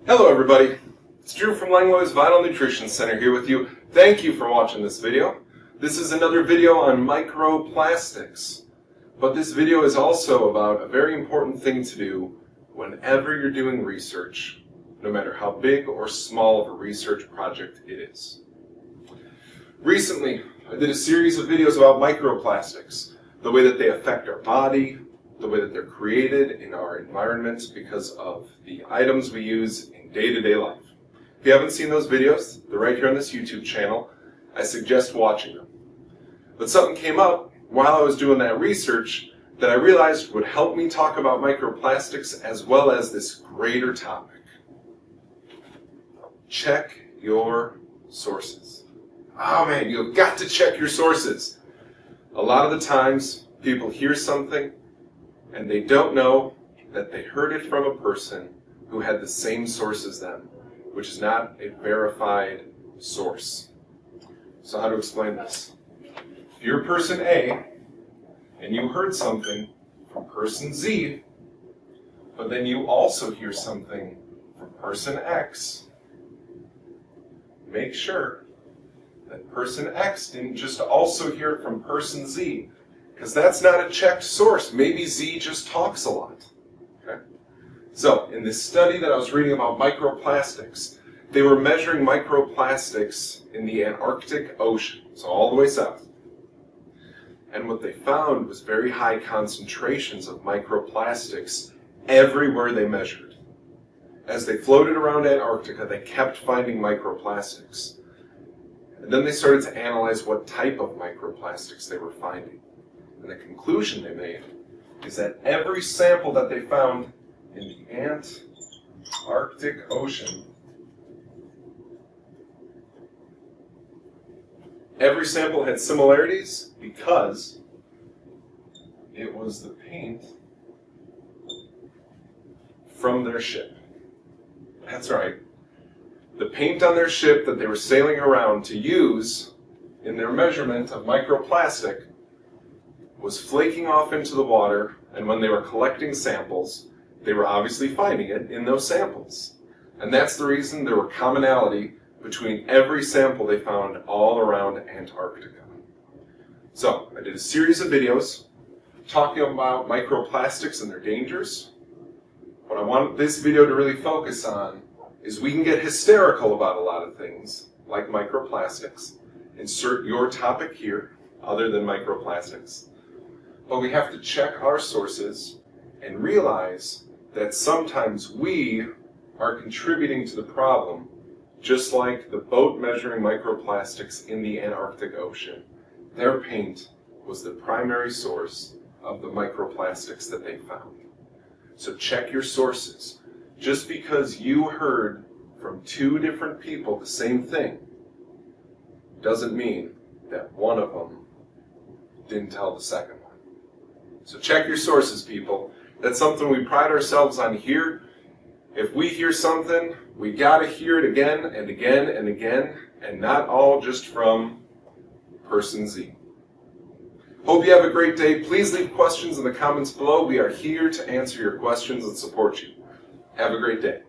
Hello everybody, it's Drew from Langlois Vital Nutrition Center here with you. Thank you for watching this video. This is another video on microplastics. But this video is also about a very important thing to do whenever you're doing research, no matter how big or small of a research project it is. Recently, I did a series of videos about microplastics, the way that they affect our body, the way that they're created in our environment because of the items we use in day-to-day life. If you haven't seen those videos, they're right here on this YouTube channel. I suggest watching them. But something came up while I was doing that research that I realized would help me talk about microplastics as well as this greater topic. Check your sources. Oh man, you've got to check your sources. A lot of the times, people hear something and they don't know that they heard it from a person who had the same source as them, which is not a verified source. So how to explain this? If you're person A and you heard something from person Z, but then you also hear something from person X, make sure that person X didn't just also hear it from person Z, because that's not a checked source. Maybe Z just talks a lot. Okay? So, in this study that I was reading about microplastics, they were measuring microplastics in the Antarctic Ocean, so all the way south. And what they found was very high concentrations of microplastics everywhere they measured. As they floated around Antarctica, they kept finding microplastics. And then they started to analyze what type of microplastics they were finding. And the conclusion they made is that every sample that they found in the Antarctic Ocean, every sample had similarities because it was the paint from their ship. That's right. The paint on their ship that they were sailing around to use in their measurement of microplastic was flaking off into the water, and when they were collecting samples, they were obviously finding it in those samples. And that's the reason there were commonality between every sample they found all around Antarctica. So, I did a series of videos talking about microplastics and their dangers. What I want this video to really focus on is we can get hysterical about a lot of things, like microplastics. Insert your topic here, other than microplastics. But we have to check our sources and realize that sometimes we are contributing to the problem, just like the boat measuring microplastics in the Antarctic Ocean. Their paint was the primary source of the microplastics that they found. So check your sources. Just because you heard from two different people the same thing doesn't mean that one of them didn't tell the second one. So check your sources, people. That's something we pride ourselves on here. If we hear something, we gotta hear it again and again and again, and not all just from person Z. Hope you have a great day. Please leave questions in the comments below. We are here to answer your questions and support you. Have a great day.